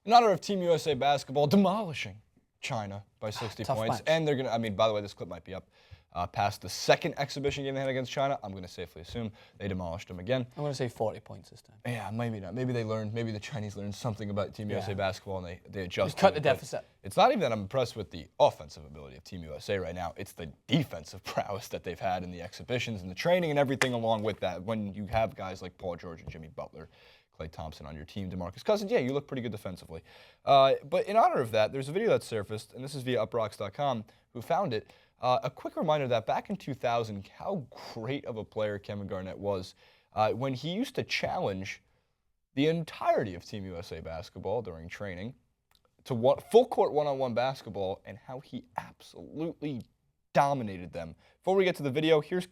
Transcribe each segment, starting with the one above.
In honor of Team USA basketball demolishing China by 60 Tough points. match. And they're going to, I mean, by the way, this clip might be up past the second exhibition game they had against China. I'm going to safely assume they demolished them again. I'm going to say 40 points this time. Yeah, maybe not. Maybe they learned, maybe the Chinese learned something about Team USA basketball and they adjusted. Just cut the deficit. It's not even that I'm impressed with the offensive ability of Team USA right now. It's the defensive prowess that they've had in the exhibitions and the training and everything along with that. When you have guys like Paul George and Jimmy Butler, Klay Thompson on your team, DeMarcus Cousins, yeah, you look pretty good defensively. But in honor of that, there's a video that surfaced, and this is via uprocks.com, who found it. A quick reminder that back in 2000, how great of a player Kevin Garnett was when he used to challenge the entirety of Team USA basketball during training to full court one-on-one basketball, and how he absolutely dominated them. Before we get to the video, here's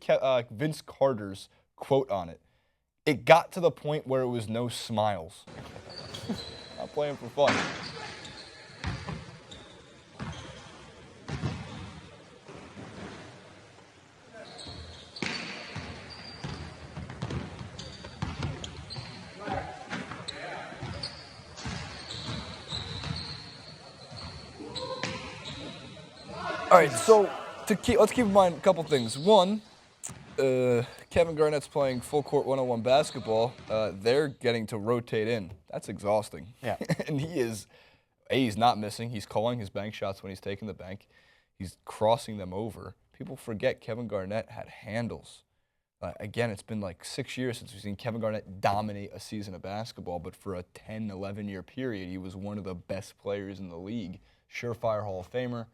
Vince Carter's quote on it. It got to the point where it was no smiles. Not playing for fun. All right, so let's keep in mind a couple things. One, Kevin Garnett's playing full court one-on-one basketball. They're getting to rotate in. That's exhausting. Yeah. And he's not missing. He's calling his bank shots when he's taking the bank. He's crossing them over. People forget Kevin Garnett had handles. Again, it's been like 6 years since we've seen Kevin Garnett dominate a season of basketball, but for a 10, 11-year period, he was one of the best players in the league. Surefire Hall of Famer,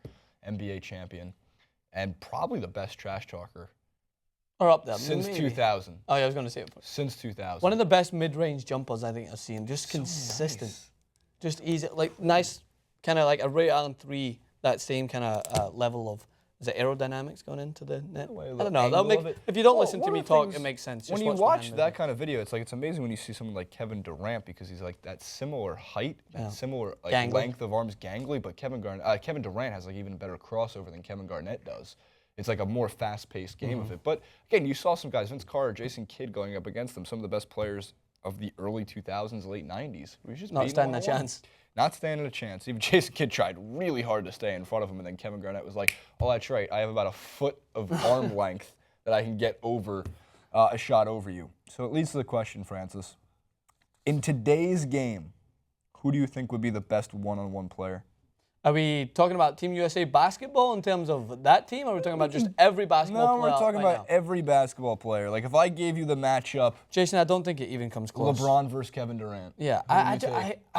NBA champion, and probably the best trash talker. Or up there. Since maybe. 2000. Oh, yeah, I was going to say it. Since 2000. One of the best mid-range jumpers I think I've seen. Just So consistent. nice. Just easy. Like, nice, kind of like a Ray Allen 3, that same kind of level of, is it aerodynamics going into the net? I don't know. That'll make, if you don't listen to me talk, it makes sense. When Just you watch watch the hand that kind of video, it's amazing when you see someone like Kevin Durant, because he's like that similar height, that similar length of arms, gangly, but Kevin Durant has like even a better crossover than Kevin Garnett does. It's like a more fast-paced game of it. But again, you saw some guys, Vince Carter, Jason Kidd going up against them, some of the best players of the early 2000s, late 90s. Not standing a chance. Not standing a chance. Even Jason Kidd tried really hard to stay in front of him, and then Kevin Garnett was like, oh, that's right. I have about a foot of arm length that I can get over a shot over you. So it leads to the question, Francis. In today's game, who do you think would be the best one-on-one player? Are we talking about Team USA basketball in terms of that team, or are we talking about just every basketball player? No, we're talking about every basketball player. Like, if I gave you the matchup, Jason, I don't think it even comes close. LeBron versus Kevin Durant. Yeah, I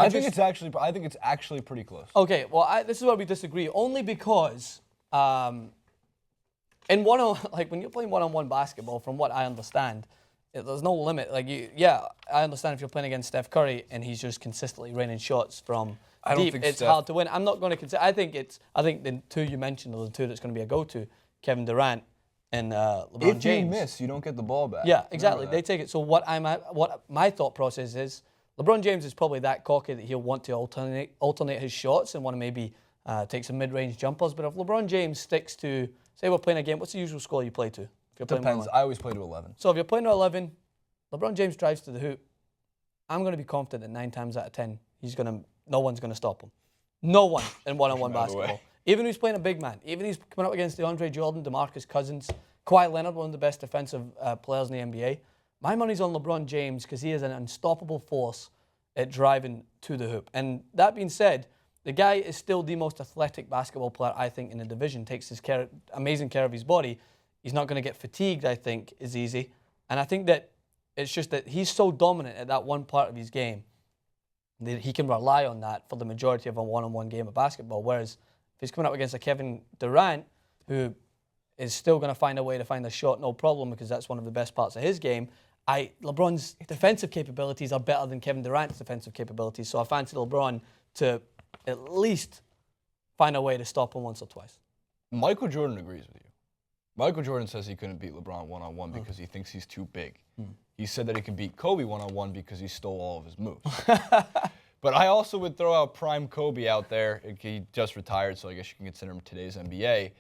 think it's actually pretty close. Okay, well, this is where we disagree. Only because when you're playing one-on-one basketball, from what I understand, there's no limit. Like, I understand if you're playing against Steph Curry and he's just consistently raining shots from deep, it's hard to win. I'm not going to consider. I think the two you mentioned are the two that's going to be a go-to: Kevin Durant and LeBron James. If you miss, you don't get the ball back. Yeah, exactly. They take it. So what my thought process is, LeBron James is probably that cocky that he'll want to alternate his shots and want to maybe take some mid-range jumpers. But if LeBron James sticks to, say we're playing a game, what's the usual score you play to? If you're playing Depends. I always play to 11. So if you're playing to 11, LeBron James drives to the hoop. I'm going to be confident that 9 times out of 10, no one's going to stop him. No one in one-on-one basketball. Even if he's playing a big man, even if he's coming up against DeAndre Jordan, DeMarcus Cousins, Kawhi Leonard, one of the best defensive players in the NBA. My money's on LeBron James because he is an unstoppable force at driving to the hoop. And that being said, the guy is still the most athletic basketball player, I think, in the division. Takes his amazing care of his body. He's not going to get fatigued, I think, is easy. And I think that it's just that he's so dominant at that one part of his game that he can rely on that for the majority of a one-on-one game of basketball. Whereas if he's coming up against a Kevin Durant, who is still going to find a way to find a shot, no problem, because that's one of the best parts of his game, LeBron's defensive capabilities are better than Kevin Durant's defensive capabilities. So I fancy LeBron to at least find a way to stop him once or twice. Michael Jordan agrees with you. Michael Jordan says he couldn't beat LeBron one-on-one because he thinks he's too big. He said that he can beat Kobe one-on-one because he stole all of his moves. But I also would throw out prime Kobe out there. He just retired, so I guess you can consider him today's NBA.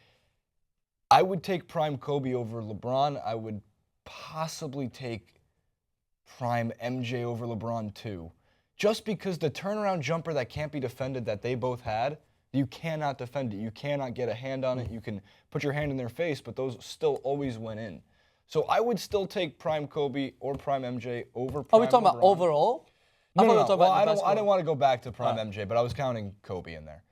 I would take prime Kobe over LeBron. I would possibly take prime MJ over LeBron too, just because the turnaround jumper that can't be defended that they both had, you cannot defend it. You cannot get a hand on it. You can put your hand in their face, but those still always went in. So I would still take prime Kobe or prime MJ over prime Are we talking LeBron. about overall? No. Well, I didn't want to go back to prime MJ, but I was counting Kobe in there.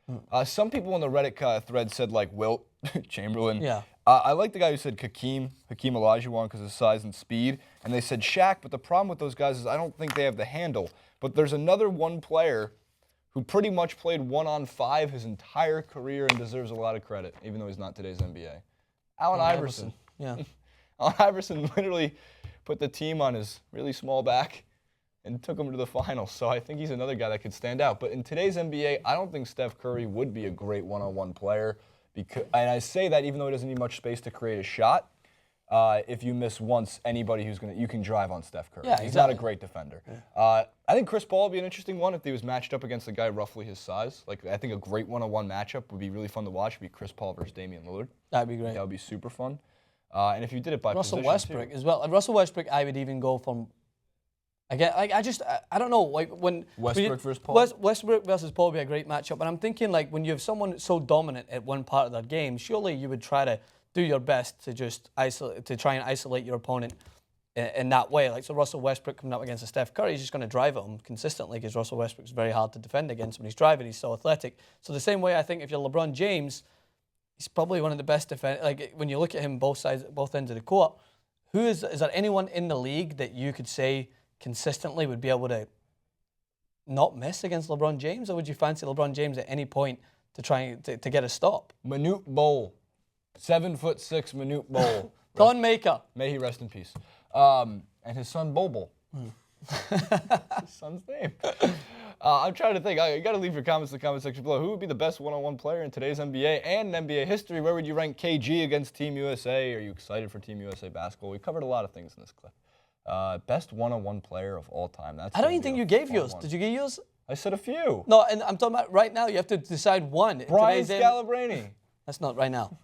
Some people in the Reddit thread said like Wilt Chamberlain. Yeah. I like the guy who said Hakeem Olajuwon because of his size and speed, and they said Shaq. But the problem with those guys is I don't think they have the handle. But there's another one player who pretty much played 1-on-5 his entire career and deserves a lot of credit, even though he's not today's NBA. Allen Iverson. Yeah. Allen Iverson literally put the team on his really small back and took him to the finals. So I think he's another guy that could stand out. But in today's NBA, I don't think Steph Curry would be a great one-on-one player. And I say that even though he doesn't need much space to create a shot. If you miss once, anybody you can drive on Steph Curry. Yeah, he's exactly. not a great defender. Yeah. I think Chris Paul would be an interesting one if he was matched up against a guy roughly his size. Like I think a great one-on-one matchup would be really fun to watch. Would be Chris Paul versus Damian Lillard. That'd be great. That would be super fun. And if you did it by Russell position Westbrook too. as well. Russell Westbrook, I would even go from. Again, I don't know. Like when Westbrook versus Paul. Westbrook versus Paul would be a great matchup. And I'm thinking like when you have someone so dominant at one part of their game, surely you would try to do your best to just try and isolate your opponent in that way. Like so, Russell Westbrook coming up against a Steph Curry, he's just going to drive at him consistently because Russell Westbrook's very hard to defend against when he's driving. He's so athletic. So the same way, I think if you're LeBron James, he's probably one of the best defenders. Like when you look at him both ends of the court, is there anyone in the league that you could say consistently would be able to not miss against LeBron James, or would you fancy LeBron James at any point to try to get a stop? Manute Bol, 7'6" Manute Bol. Don Maker. May he rest in peace. And his son Bobo. His son's name. I'm trying to think. You got to leave your comments in the comment section below. Who would be the best one-on-one player in today's NBA and in NBA history? Where would you rank KG against Team USA? Are you excited for Team USA basketball? We covered a lot of things in this clip. Best one-on-one player of all time. I don't even think you gave yours. Did you give yours? I said a few. No, and I'm talking about right now. You have to decide one. Brian Scalabrine. That's not right now.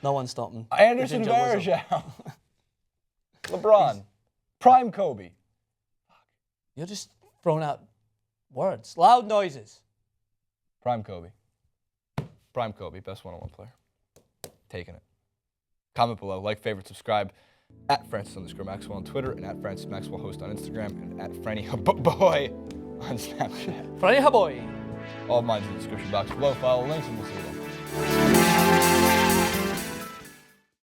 No one's stopping. Anderson Varejao. LeBron. Prime Kobe. You're just throwing out words. Loud noises. Prime Kobe. Prime Kobe. Best one-on-one player. Taking it. Comment below. Like, favorite, subscribe. At Francis_Maxwell on Twitter, and at Francis Maxwell Host on Instagram, and at Franny Boy on Snapchat. Franny Boy. All of mine's in the description box below. Follow links, and we'll see you then.